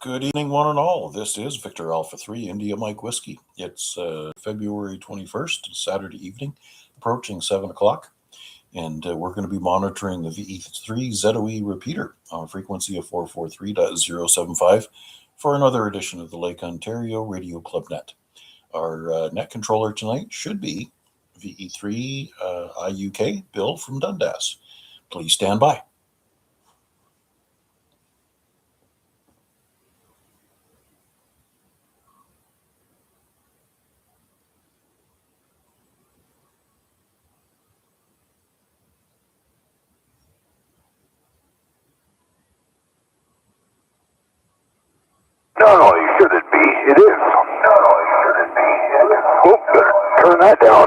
Good evening, one and all. This is Victor Alpha 3 India Mike Whiskey. It's February 21st, Saturday evening, approaching 7 o'clock, and we're going to be monitoring the VE3IUK repeater on a frequency of 443.075 for another edition of the Lake Ontario Radio Club Net. Our net controller tonight should be VE3IUK Bill from Dundas. Please stand by. Not only should it be, it is. Not only should it be, it is. Oop, better turn that down.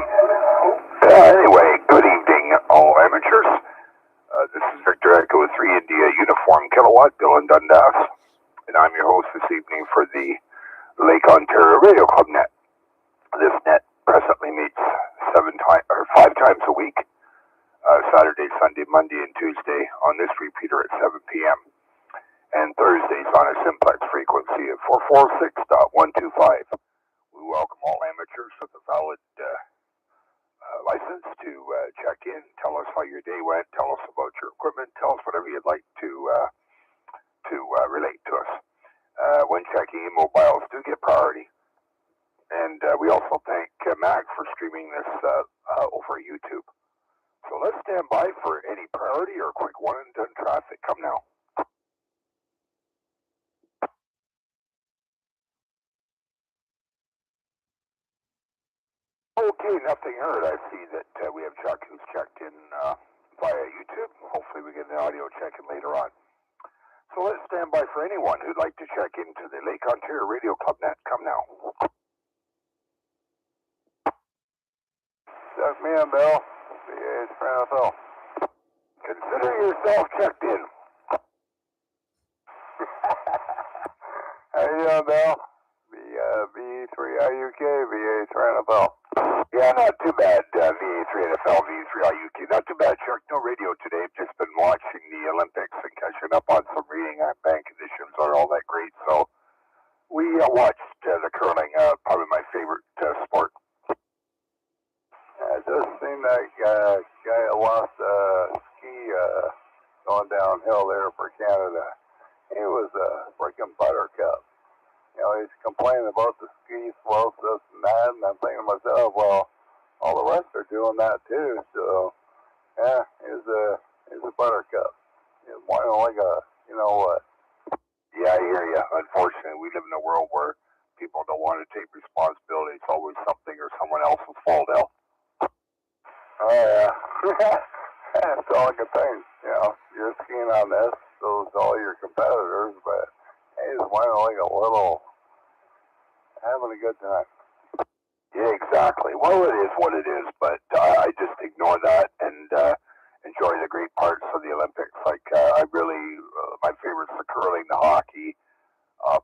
Anyway, good evening, all amateurs. This is Victor Echo 3 India Uniform Kilowatt, Bill in Dundas, and I'm your host this evening for the Lake Ontario Radio Club Net. This net presently meets 5 times a week, Saturday, Sunday, Monday, and Tuesday on this repeater at 7 p.m. and Thursdays on a simplex frequency of 446.125. We welcome all amateurs with a valid license to check in, tell us how your day went, tell us about your equipment, tell us whatever you'd like to relate to us. When checking in, mobiles do get priority. And we also thank Mag for streaming this over YouTube. So let's stand by for any priority or quick one and done traffic. Come now. Okay, nothing heard. I see that we have Chuck who's checked in via YouTube. Hopefully we get an audio check-in later on. So let's stand by for anyone who'd like to check into the Lake Ontario Radio Club Net. Come now. That's me and Bill. VA3IMW. Consider yourself checked in. How you doing, Bill? VE3IUK, VA3IMW. Yeah, not too bad, VA3NFL, VE3IUK. Not too bad, Chuck. No radio today. Just been watching the Olympics and catching up on some reading. Bank conditions aren't all that great, so we watched the curling, probably my favorite sport. It does seem that guy lost ski going downhill there for Canada. He was a freaking buttercup. You know, he's complaining about the ski slopes, this and that, and I'm thinking to myself, well, all the rest are doing that too, so, yeah, he's a buttercup. He's whining like a, you know what. Yeah, I hear you. Unfortunately, we live in a world where people don't want to take responsibility. It's always something or someone else's fault, Al. Oh, yeah. That's all I can think. You know, you're skiing on this, so it's all your competitors, but he's whining like a little, having a good time. Yeah, exactly. Well, it is what it is, but I just ignore that and enjoy the great parts of the Olympics. Like, I really, my favorites are curling, the hockey,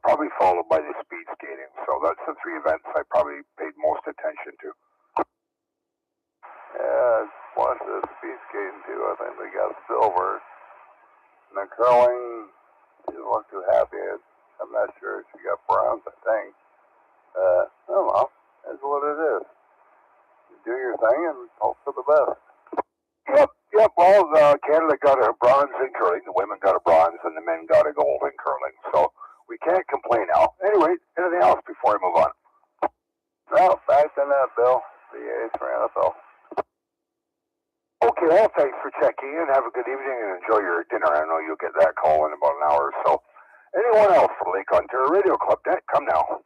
probably followed by the speed skating. So that's the three events I probably paid most attention to. Yeah, I watched the speed skating too. I think they got silver. And the curling, she didn't look too happy. I'm not sure she got bronze, I think. I don't know. That's what it is. You do your thing and hope for the best. Yep. Well, Canada got a bronze in curling. The women got a bronze, and the men got a gold in curling. So we can't complain now. Anyway, anything else before I move on? No, back to that, Bill. VA3IMW. Okay, well, thanks for checking in. Have a good evening and enjoy your dinner. I know you'll get that call in about an hour or so. Anyone else for Lake Ontario Radio Club Net? Come now.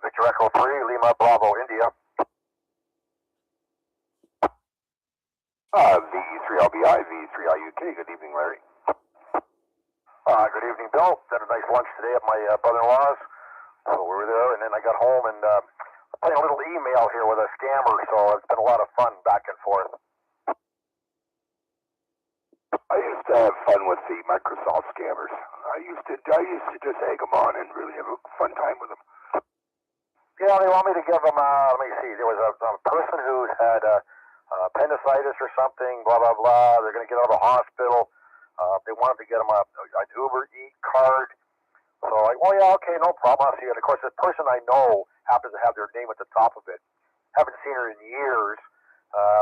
Victor Echo 3, Lima Bravo, India. VE3LBI, VE3IUK. Good evening, Larry. Good evening, Bill. Had a nice lunch today at my brother-in-law's. So we were there, and then I got home and playing a little email here with a scammer, so it's been a lot of fun back and forth. I used to have fun with the Microsoft scammers. I used to just egg them on and really have a fun time with them. Yeah, they want me to give them, let me see, there was a person who had appendicitis or something, blah, blah, blah. They're going to get out of the hospital. They wanted to get them an Uber Eats card So like, oh yeah, okay, no problem. I'll see you. And of course, the person I know happens to have their name at the top of it. Haven't seen her in years.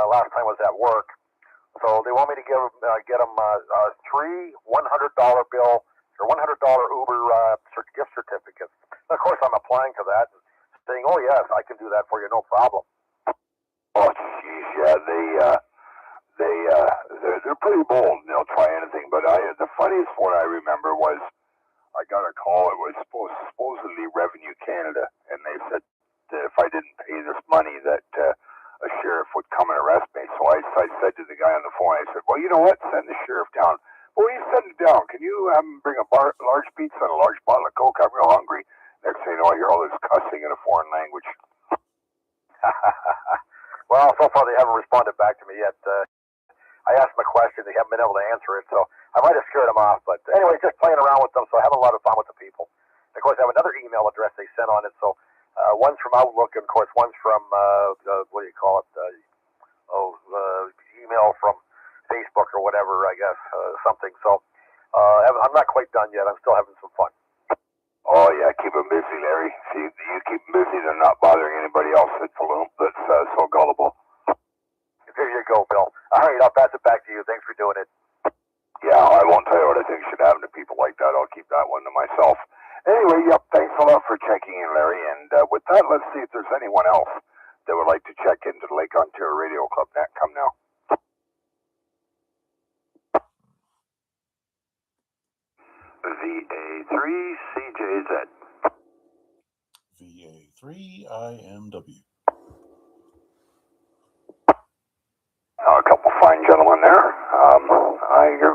Last time was at work. So they want me to get them three $100 bill or $100 Uber gift certificates. And of course, I'm applying to that and saying, oh yes, I can do that for you, no problem. Oh, geez, yeah, they're pretty bold. They'll try anything. But the funniest one I remember was I got a call. It was supposedly Revenue Canada, and they said that if I didn't pay this money, that a sheriff would come and arrest me. So I said to the guy on the phone, I said, well, you know what? Send the sheriff down. Well, you send it down. Can you have him bring a large pizza and a large bottle of Coke? I'm real hungry. Next thing you know, I hear all this cussing in a foreign language. Well, so far they haven't responded back to me yet. I asked them a question. They haven't been able to answer it, so I might have scared them off. But anyway, just playing around with them, so having a lot of fun with the people. And of course, I have another email address they sent on it. So one's from Outlook, and of course, one's from, what do you call it? Email from Facebook or whatever, I guess, something. So I'm not quite done yet. I'm still having some fun. Oh, yeah, keep them busy, Larry. See, you keep them busy, they're not bothering anybody else that's so gullible. There you go, Bill. All right, I'll pass it back to you. Thanks for doing it. Yeah, I won't tell you what I think should happen to people like that. I'll keep that one to myself. Anyway, yep, thanks a lot for checking in, Larry. And with that, let's see if there's anyone else that would like to check into the Lake Ontario Radio Club. Come now. VA3CJZ. VA3IMW. A couple fine gentlemen there.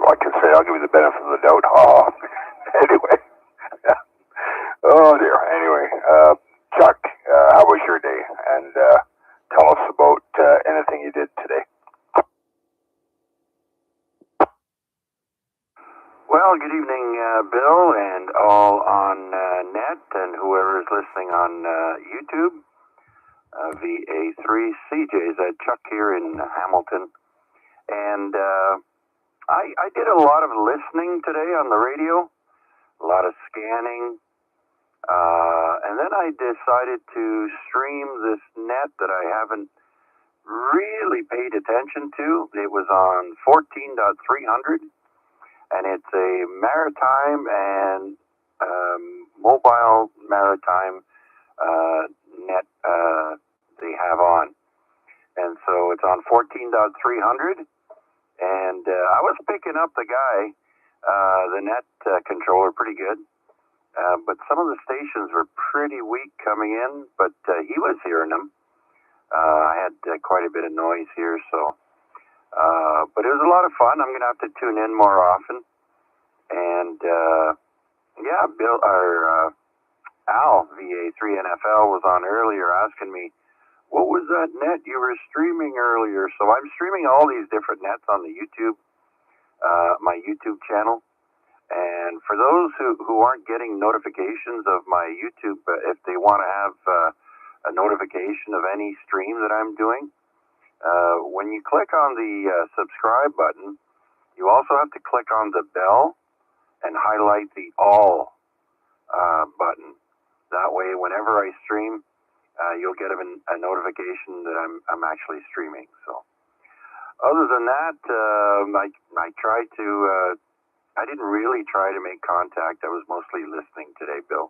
Like I say, I'll give you the benefit of the doubt. Anyway. Oh, dear. Anyway, Chuck, how was your day? And tell us about anything you did today. Well, good evening, Bill, and all on net, and whoever is listening on YouTube. VA3CJZ, Chuck here in Hamilton. And I did a lot of listening today on the radio, a lot of scanning, and then I decided to stream this net that I haven't really paid attention to. It was on 14.300, and it's a maritime and mobile maritime net they have on. And so it's on 14.300, and I was picking up the guy, the net controller, pretty good. But some of the stations were pretty weak coming in, but he was hearing them. I had quite a bit of noise here, so. But it was a lot of fun. I'm going to have to tune in more often. And, yeah, Bill, or Al, VA3NFL, was on earlier asking me, what was that net you were streaming earlier? So I'm streaming all these different nets on the YouTube, my YouTube channel. And for those who aren't getting notifications of my YouTube, if they want to have a notification of any stream that I'm doing, when you click on the subscribe button, you also have to click on the bell and highlight the all button. That way, whenever I stream, you'll get a notification that I'm actually streaming. So, other than that, I tried to. I didn't really try to make contact. I was mostly listening today, Bill.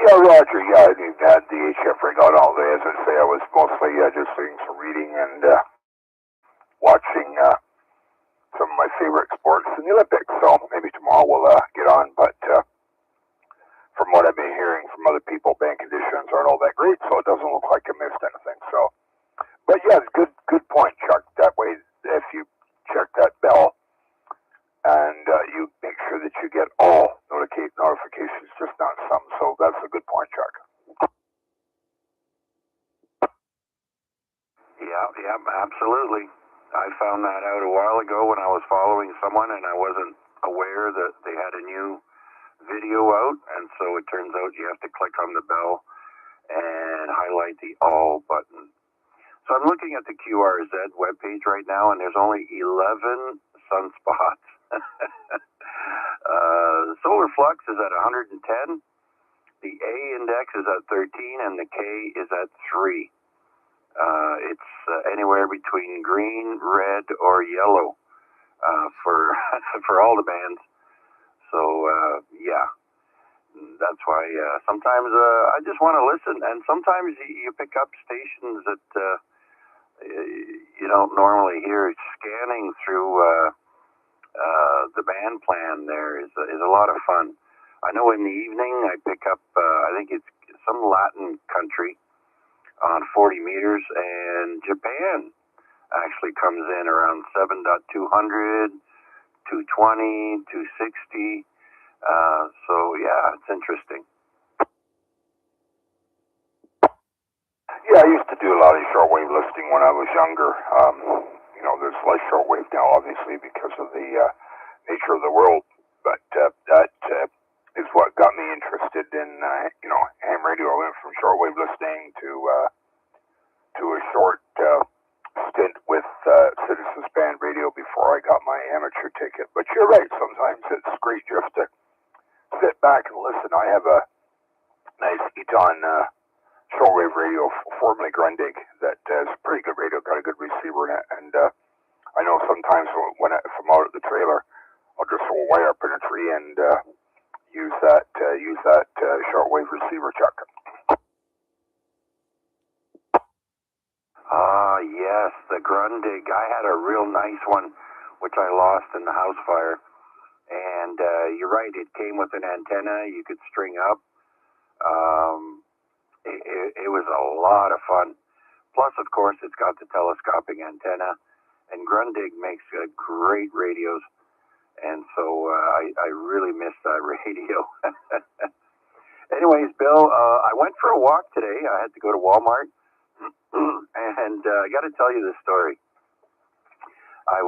Yeah, Roger. Yeah, I didn't have the HF rig on all day. As I say, I was mostly just doing some reading and watching some of my favorite sports in the Olympics. So maybe tomorrow we'll get on. But from what I've been hearing from other people, bank conditions aren't all that great, so it doesn't look like I missed anything. So, but yeah, good point, Chuck. That way, if you check that bell and you make sure that you get all notifications, just not some. So that's a good point, Chuck. Yeah, absolutely. I found that out a while ago when I was following someone and I wasn't aware that they had a new video out, and so it turns out you have to click on the bell and highlight the all button. So I'm looking at the QRZ webpage right now, and there's only 11 sunspots. solar flux is at 110. The A index is at 13, and the K is at 3. It's anywhere between green, red, or yellow for for all the bands. So yeah, that's why sometimes I just want to listen, and sometimes you pick up stations that you don't normally hear. Scanning through the band plan there is a lot of fun. I know in the evening I pick up, I think it's some Latin country on 40 meters, and Japan actually comes in around 7.200, 220, 260. So yeah, it's interesting. Yeah, I used to do a lot of shortwave listening when I was younger. There's less shortwave now, obviously, because of the nature of the world. But that is what got me interested in, ham radio. I went from shortwave listening to a short stint with Citizens Band Radio before I got my amateur ticket. But you're right, sometimes it's great just to sit back and listen. I have a nice Eton shortwave radio, formerly Grundig, that has pretty good radio, got a good receiver in it. And I know sometimes if I'm out at the trailer, I'll just throw a wire up in a tree and use that shortwave receiver, Chuck. Yes, the Grundig. I had a real nice one, which I lost in the house fire. And you're right, it came with an antenna you could string up. It was a lot of fun. Plus, of course, it's got the telescoping antenna. And Grundig makes great radios. And so I really miss that radio. Anyways, Bill, I went for a walk today. I had to go to Walmart. And I got to tell you this story. I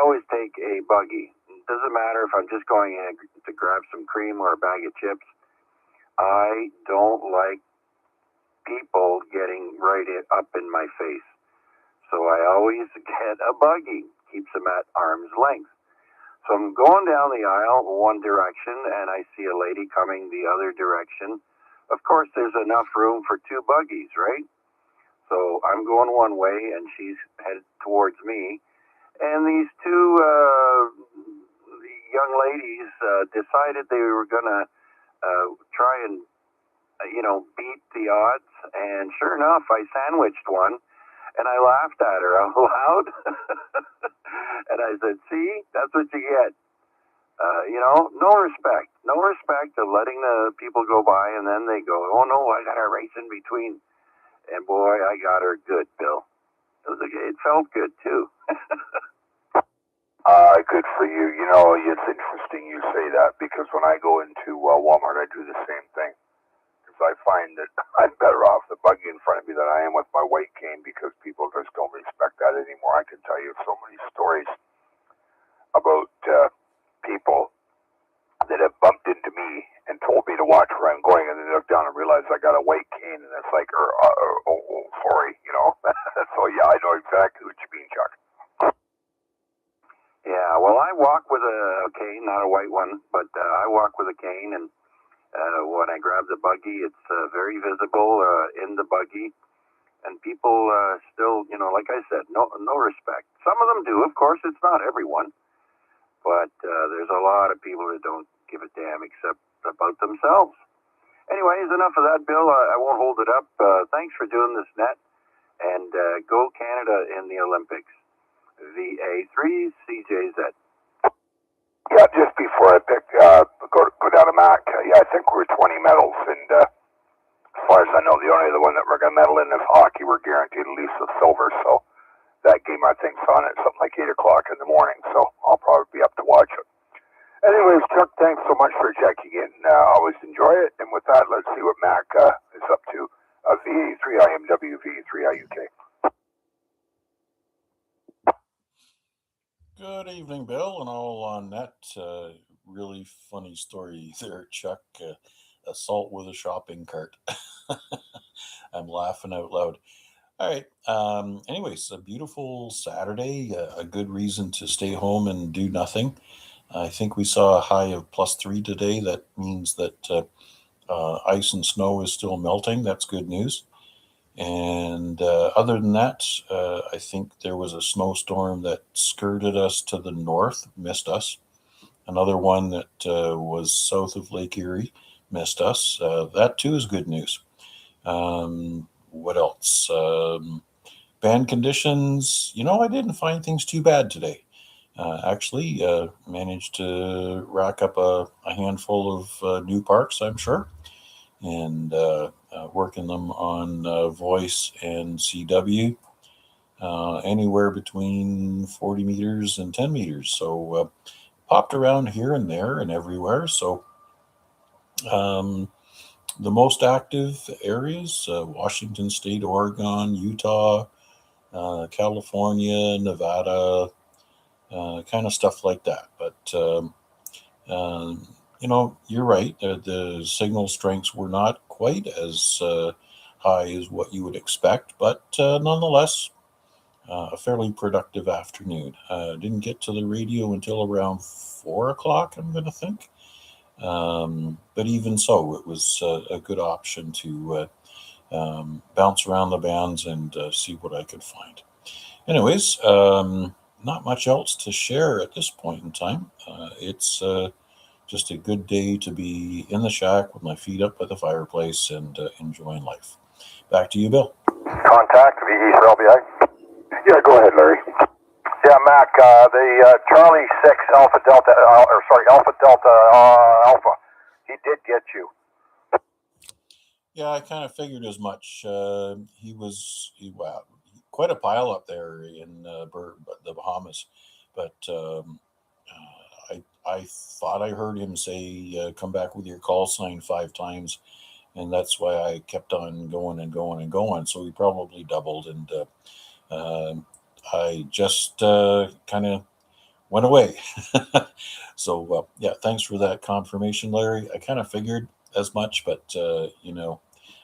always take a buggy. It doesn't matter if I'm just going in to grab some cream or a bag of chips. I don't like people getting right up in my face. So I always get a buggy. Keeps them at arm's length. So I'm going down the aisle one direction, and I see a lady coming the other direction. Of course, there's enough room for two buggies, right? So I'm going one way, and she's headed towards me. And these two young ladies decided they were going to try and, beat the odds. And sure enough, I sandwiched one, and I laughed at her out loud. And I said, see, that's what you get. No respect. No respect of letting the people go by, and then they go, oh, no, I got a race in between. And boy, I got her good, Bill. It felt good, too. Good for you. It's interesting you say that, because when I go into Walmart, I do the same thing. Because I find that I'm better off the buggy in front of me than I am with my white cane, because people just don't respect that anymore. I can tell you so many stories about people that have bumped into me and told me to watch where I'm going, and then they look down and realize I got a white cane, and it's like, sorry, So yeah, I know exactly what you mean, Chuck. Yeah, well, I walk with a cane, not a white one, but I walk with a cane, and when I grab the buggy, it's very visible in the buggy, and people still, like I said, no respect. Some of them do, of course. It's not everyone, but there's a lot of people that don't give a damn except about themselves. Anyways, enough of that, Bill. I won't hold it up. Thanks for doing this, Net, and go Canada in the Olympics. VA3CJZ. Yeah, just before I go down to Mac, I think we're 20 medals, and as far as I know, the only other one that we're going to medal in is hockey. We're guaranteed at least a silver, so that game, I think, is on at something like 8 o'clock in the morning, so I'll probably be up to watch it. Anyways, Chuck, thanks so much for checking in. Always enjoy it, and with that, let's see what Mac is up to. VE3IMW, VE3IUK. Good evening, Bill, and all on that. Really funny story there, Chuck. Assault with a shopping cart. I'm laughing out loud. All right. Anyways, a beautiful Saturday. A good reason to stay home and do nothing. I think we saw a high of +3 today. That means that ice and snow is still melting. That's good news. And other than that, I think there was a snowstorm that skirted us to the north, missed us. Another one that was south of Lake Erie, missed us. That too is good news. What else? Band conditions, I didn't find things too bad today. Actually, managed to rack up a handful of new parks, I'm sure, and working them on voice and CW, anywhere between 40 meters and 10 meters. So popped around here and there and everywhere. So the most active areas, Washington State, Oregon, Utah, California, Nevada, kind of stuff like that. But, you're right. The signal strengths were not quite as high as what you would expect, but nonetheless, a fairly productive afternoon. Didn't get to the radio until around 4 o'clock, I'm going to think. But even so, it was a good option to bounce around the bands and see what I could find. Anyways, not much else to share at this point in time. It's just a good day to be in the shack with my feet up by the fireplace and enjoying life. Back to you, Bill. Contact VE3IUK. Yeah, go ahead, Larry. Yeah, Mac, the Charlie 6 Alpha Delta, Alpha Delta Alpha, he did get you. Yeah, I kind of figured as much. He was quite a pile up there in the Bahamas, but I thought I heard him say, "Come back with your call sign 5 times," and that's why I kept on going and going and going. So he probably doubled, and I just kind of went away. So yeah, thanks for that confirmation, Larry. I kind of figured as much, but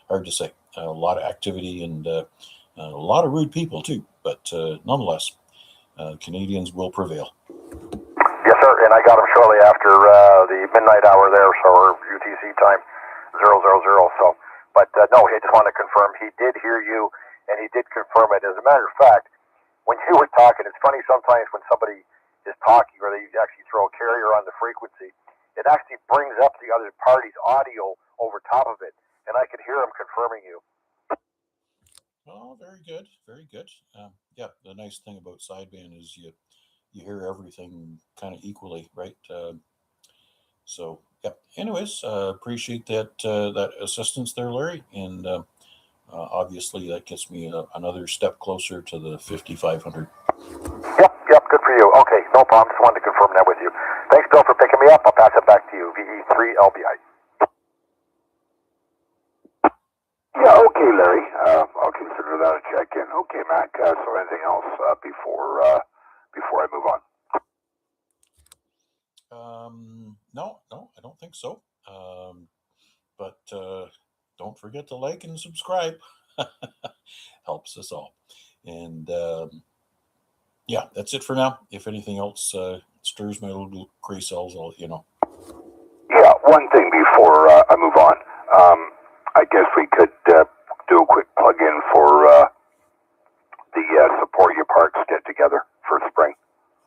hard to say. A lot of activity and a lot of rude people too, but nonetheless, Canadians will prevail. Yes, sir, and I got him shortly after the midnight hour there, so or UTC time, 000. So, but no, I just wanted to confirm he did hear you, and he did confirm it. As a matter of fact, when you were talking, it's funny sometimes when somebody is talking or they actually throw a carrier on the frequency, it actually brings up the other party's audio over top of it, and I could hear him confirming you. Oh, very good, very good. Yeah, the nice thing about sideband is you hear everything kind of equally, right? So yeah. Anyways, appreciate that assistance there, Larry, and obviously that gets me another step closer to the 5,500. Yep, good for you. Okay, no problem. Just wanted to confirm that with you. Thanks, Bill, for picking me up. I'll pass it back to you. VE3LBI. Yeah, okay, Larry. I'll consider that a check-in. Okay, Mac. So anything else before I move on? No, I don't think so. But don't forget to like and subscribe. Helps us all. And yeah, that's it for now. If anything else stirs my little gray cells, I'll let you know. Yeah, one thing before I move on. I guess we could do a quick plug-in for the Support Your Parks get-together for spring.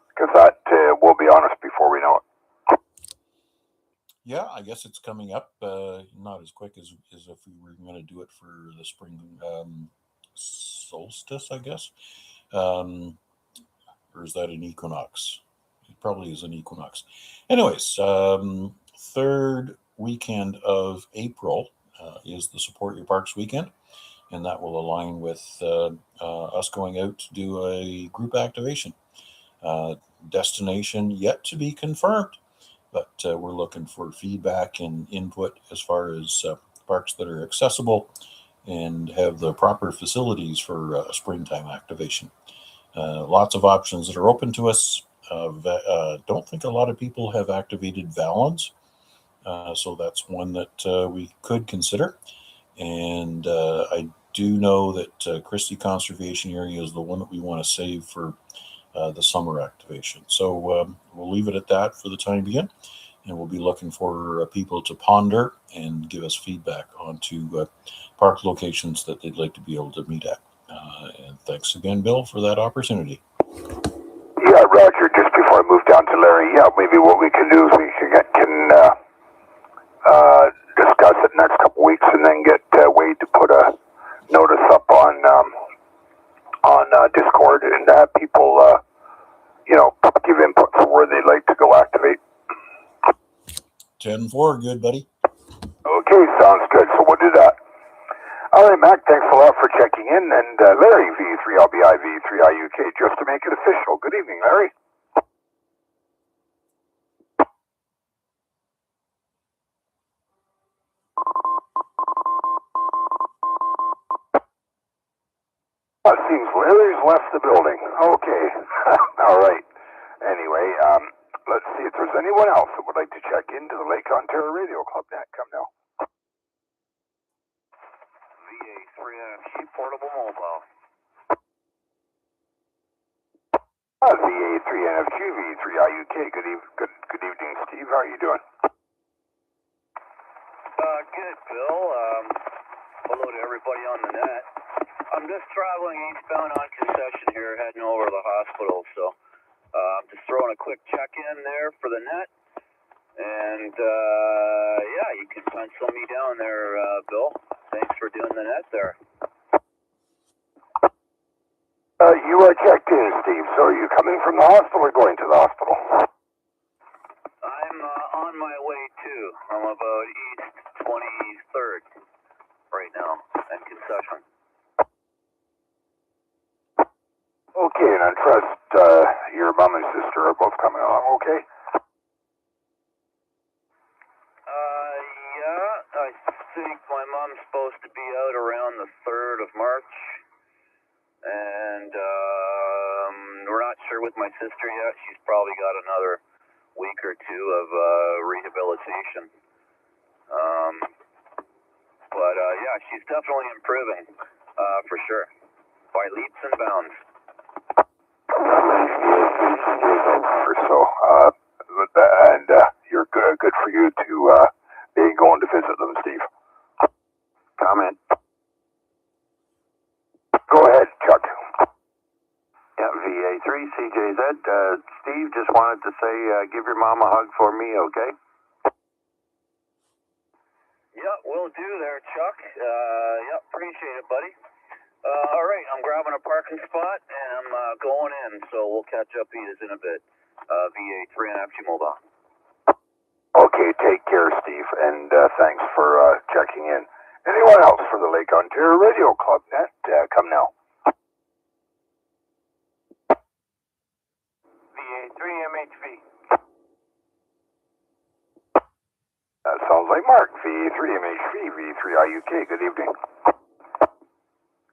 Because that will be on us before we know it. Yeah, I guess it's coming up. Not as quick as if we were going to do it for the spring solstice, I guess. Or is that an equinox? It probably is an equinox. Anyways, third weekend of April is the Support Your Parks weekend, and that will align with us going out to do a group activation. Destination yet to be confirmed, but we're looking for feedback and input as far as parks that are accessible and have the proper facilities for springtime activation. Lots of options that are open to us. Don't think a lot of people have activated Valens, so that's one that we could consider. And I do know that Christie Conservation Area is the one that we want to save for the summer activation. So we'll leave it at that for the time being, and we'll be looking for people to ponder and give us feedback onto park locations that they'd like to be able to meet at. And thanks again, Bill, for that opportunity. Yeah, Roger, just before I move down to Larry, yeah, maybe what we can do is we can discuss it next couple weeks and then get Wade to put a notice up on Discord and people, give input for where they'd like to go activate. 10-4, good buddy. Okay, sounds good. So we'll do that. All right, Mac, thanks a lot for checking in. And Larry, VE3LBI, VE3IUK, just to make it official. Good evening, Larry. It seems Larry's left the building. Okay. All right. Anyway, let's see if there's anyone else that would like to check into the Lake Ontario Radio Club net. Come now. VA3IMW Portable Mobile. VA3NFG, VE3IUK. Good evening, Steve. How are you doing? Good, Bill. Hello to everybody on the net. I'm just traveling eastbound on concession here, heading over to the hospital, so just throwing a quick check-in there for the net. And, yeah, you can pencil me down there, Bill. Thanks for doing the net there. You are checked in, Steve. So are you coming from the hospital or going to the hospital? I'm on my way, too. I'm about east 23rd right now at concession. Okay, and I trust your mom and sister are both coming along, okay? Yeah, I think my mom's supposed to be out around the 3rd of March, and we're not sure with my sister yet. She's probably got another week or two of rehabilitation. But yeah, she's definitely improving, for sure, by leaps and bounds. Or so, and you're good for you to be going to visit them, Steve. Comment. Go ahead, Chuck. Yeah, VA3CJZ. Steve just wanted to say, give your mom a hug for me, okay? Yeah, will do there, Chuck. Yeah, appreciate it, buddy. All right, I'm grabbing a parking spot and I'm going in, so we'll catch up in a bit. VA3IMW Mobile. Okay, take care, Steve, and thanks for checking in. Anyone else for the Lake Ontario Radio Club net? Come now. VA3MHV. That sounds like Mark. VE3MHV, VE3IUK. Good evening.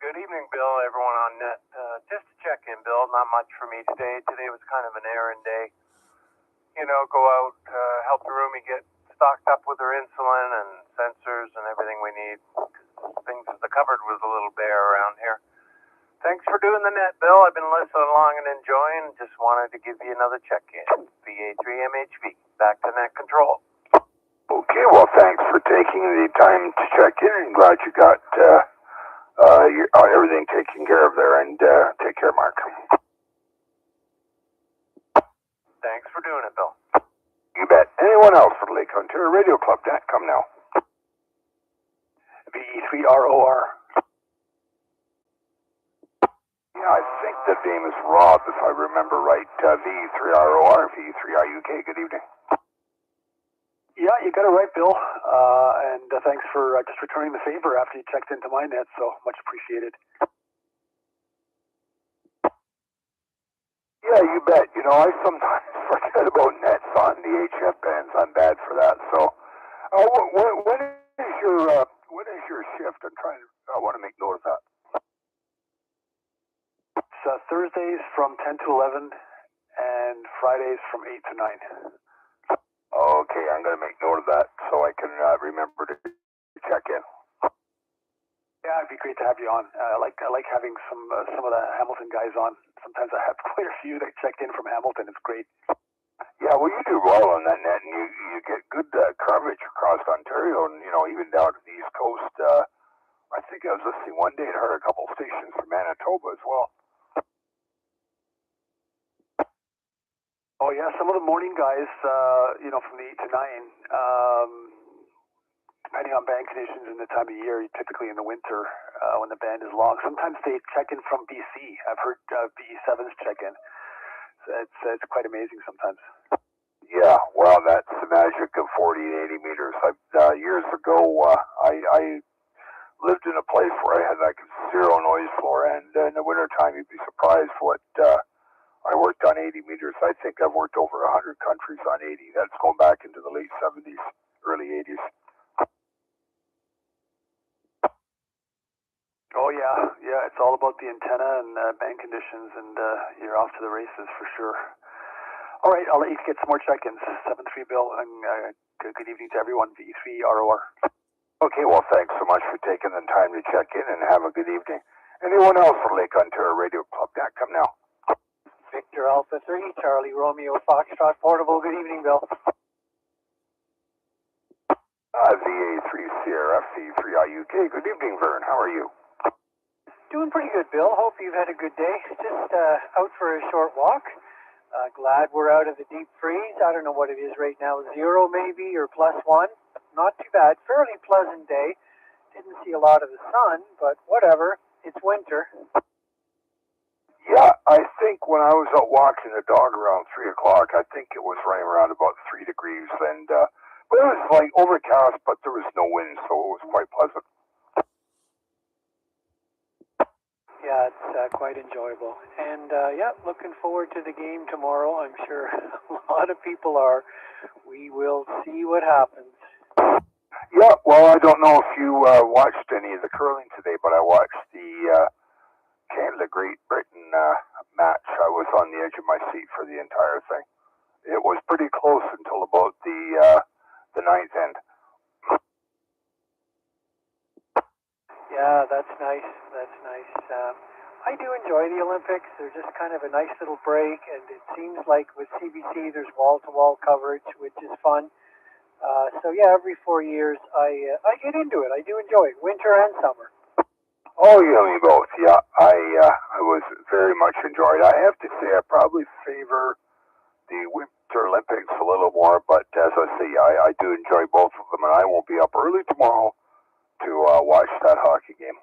Good evening, Bill, everyone on net. Just to check in, Bill, not much for me today. Today was kind of an errand day. Go out, help the roomie get stocked up with her insulin and sensors and everything we need. The cupboard was a little bare around here. Thanks for doing the net, Bill. I've been listening along and enjoying. Just wanted to give you another check-in. VA3MHV, back to net control. Okay, well, thanks for taking the time to check in, and glad you got everything taken care of there, and take care, Mark. Thanks for doing it, Bill. You bet. Anyone else for the Lake Ontario Radio Club net? Come now. VE3ROR. Yeah, I think the name is Rob, if I remember right. VE3ROR, VE3IUK. Good evening. Yeah, you got it right, Bill. And thanks for just returning the favor after you checked into my net, so much appreciated. Yeah, you bet. I sometimes forget about nets on the HF bands. I'm bad for that. So, when is your shift? I want to make note of that. It's Thursdays from 10 to 11 and Fridays from 8 to 9. Okay, I'm going to make note of that so I can remember to check in. Yeah, it'd be great to have you on. I like having some of the Hamilton guys on. sometimes I have quite a few that checked in from Hamilton. It's great. Yeah, well, you do well on that net, and you get good coverage across Ontario, and even down to the East Coast. I think I was listening one day and heard a couple stations from Manitoba as well. Oh yeah, some of the morning guys, from the 8 to 9, depending on band conditions and the time of year, typically in the winter when the band is long. Sometimes they check in from BC. I've heard VE7s check in. So it's quite amazing sometimes. Yeah, well, that's the magic of 40 and 80 meters. Years ago, I lived in a place where I had like zero noise floor, and in the wintertime, you'd be surprised what I worked on 80 meters. I think I've worked over 100 countries on 80. That's going back into the late 70s, early 80s. Oh yeah, it's all about the antenna and band conditions, and you're off to the races for sure. All right, I'll let you get some more check-ins. 7-3 Bill, and good evening to everyone. VE3ROR. Okay, well, thanks so much for taking the time to check in, and have a good evening. Anyone else for Lake Ontario Radio Club? Now, come now. Victor Alpha 3, Charlie Romeo Foxtrot Portable. Good evening, Bill. VA3 Sierra, VE3IUK. Good evening, Vern. How are you? Doing pretty good, Bill. Hope you've had a good day. Just out for a short walk. Glad we're out of the deep freeze. I don't know what it is right now, 0 maybe or +1. Not too bad. Fairly pleasant day. Didn't see a lot of the sun, but whatever. It's winter. Yeah, I think when I was out walking the dog around 3 o'clock, I think it was running around about 3 degrees, and but it was like overcast, but there was no wind, so it was quite pleasant. Yeah, it's quite enjoyable. And looking forward to the game tomorrow. I'm sure a lot of people are. We will see what happens. Yeah, well, I don't know if you watched any of the curling today, but I watched the Canada-Great Britain match. I was on the edge of my seat for the entire thing. It was pretty close until about the ninth end. Yeah, that's nice. That's nice. I do enjoy the Olympics. They're just kind of a nice little break, and it seems like with CBC there's wall-to-wall coverage, which is fun. So yeah, every 4 years I get into it. I do enjoy it, winter and summer. Oh, you and me both. Yeah, I was very much enjoyed. I have to say I probably favor the Winter Olympics a little more, but as I say, I do enjoy both of them, and I will be up early tomorrow to watch that hockey game.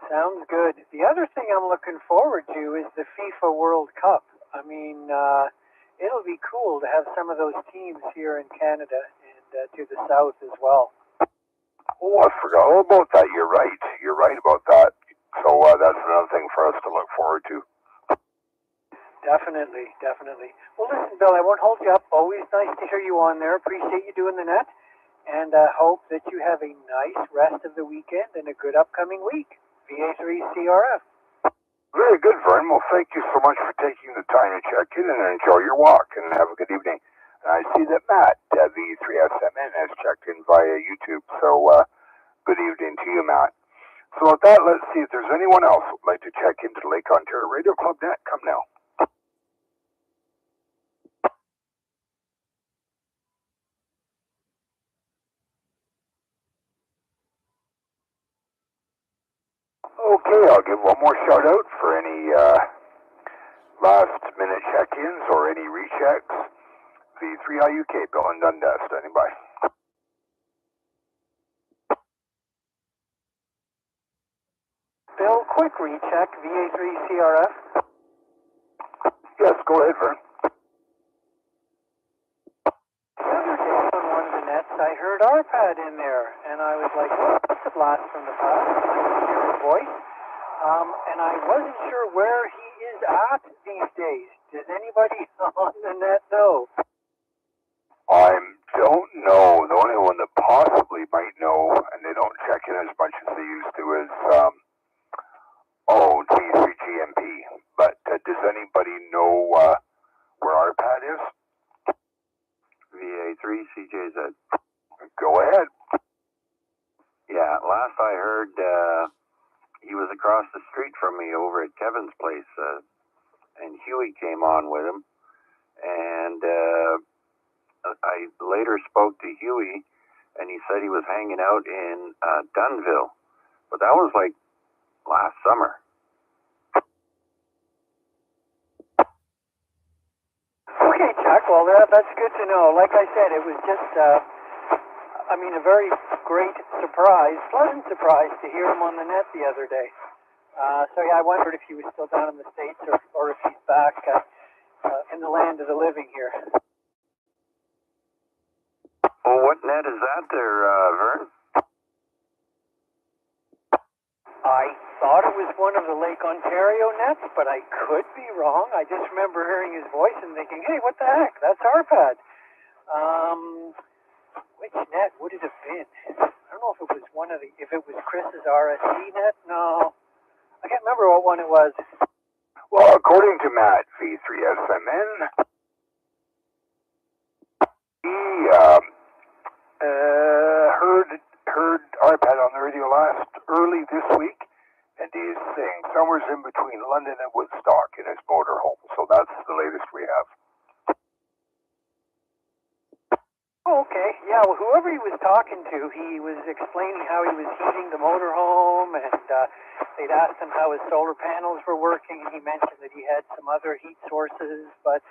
Sounds good. The other thing I'm looking forward to is the FIFA World Cup. I mean, it'll be cool to have some of those teams here in Canada and to the south as well. Oh, I forgot all about that. You're right. You're right about that. So that's another thing for us to look forward to. Definitely, definitely. Well, listen, Bill, I won't hold you up. Always nice to hear you on there. Appreciate you doing the net. And hope that you have a nice rest of the weekend and a good upcoming week. VA3CRF. Very good, Vern. Well, thank you so much for taking the time to check in, and enjoy your walk, and have a good evening. And I see that Matt, VE3SMN, has checked in via YouTube, so good evening to you, Matt. So with that, let's see if there's anyone else who would like to check into the Lake Ontario Radio Club net. Come now. Okay, I'll give one more shout out for any last minute check-ins or any rechecks. VE3IUK Bill and Dundas standing by. Bill, quick recheck, VA3CRF. Yes, go ahead, Vern. The other day on one of the nets, I heard RPAD in there, and I was like, well, that's a blast from the past. I could hear his voice, and I wasn't sure where he is at these days. Does anybody on the net know? I don't know. The only one that possibly might know, and they don't check in as much as they used to, is VE3GMP. But does anybody know where RPAD is? VA3CJZ. Go ahead. Yeah, last I heard, he was across the street from me over at Kevin's place, and Huey came on with him. And I later spoke to Huey, and he said he was hanging out in Dunnville. But that was like last summer. Okay, Chuck. Well, that's good to know. Like I said, it was just, a very great surprise, pleasant surprise to hear him on the net the other day. So yeah, I wondered if he was still down in the States or if he's back in the land of the living here. Well, what net is that there, Vern? I thought it was one of the Lake Ontario nets, but I could be wrong. I just remember hearing his voice and thinking, hey, what the heck? That's Arpad. Which net would it have been? I don't know if it was if it was Chris's RSC net. No. I can't remember what one it was. Well, according to Matt, V3SMN, he heard Arpad on the radio early this week, and he's saying somewhere's in between London and Woodstock in his motorhome. So that's the latest we have. Oh, okay. Yeah, well, whoever he was talking to, he was explaining how he was heating the motorhome, and they'd asked him how his solar panels were working, and he mentioned that he had some other heat sources. But,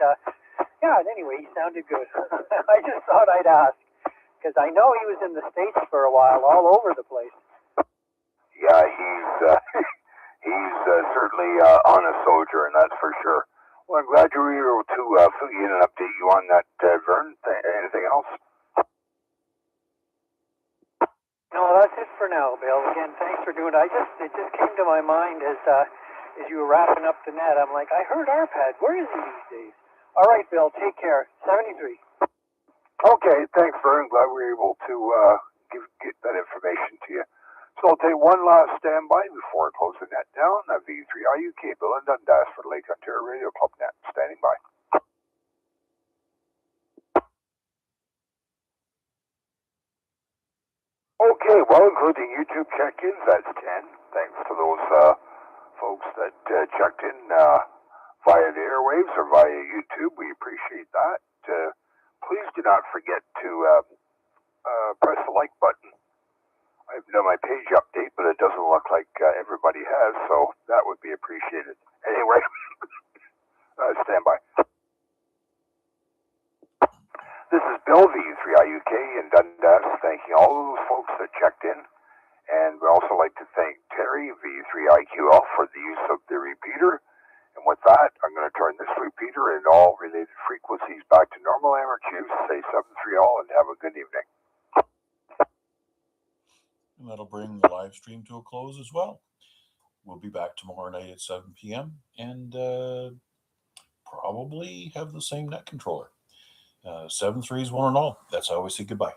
yeah, anyway, he sounded good. I just thought I'd ask, because I know he was in the States for a while, all over the place. Yeah, he's certainly on a sojourn, that's for sure. Well, I'm glad you were able to fill you in and update you on that, Vern. Anything else? No, that's it for now, Bill. Again, thanks for doing it. It just came to my mind as you were wrapping up the net. I'm like, I heard Arpad. Where is he these days? All right, Bill, take care. 73. Okay, thanks, Vern. Glad we were able to get that information to you. So I'll take one last standby before I close the net down. VE3IUK Bill in Dundas for the Lake Ontario Radio Club net. Standing by. Okay, well, including YouTube check-ins, that's 10. Thanks to those folks that checked in via the airwaves or via YouTube. We appreciate that. Please do not forget to press the like button. I've done my page update, but it doesn't look like everybody has, so that would be appreciated. Anyway, stand by. This is Bill, VE3IUK in Dundas, thanking all of those folks that checked in. And we'd also like to thank Terry, VE3IQL, for the use of the repeater. And with that, I'm going to turn this repeater and all related frequencies back to normal amplitude. Say 7-3 all and have a good evening. And that'll bring the live stream to a close as well. We'll be back tomorrow night at 7 p.m. and probably have the same net controller. 7-3 is 1 and all. That's how we say goodbye.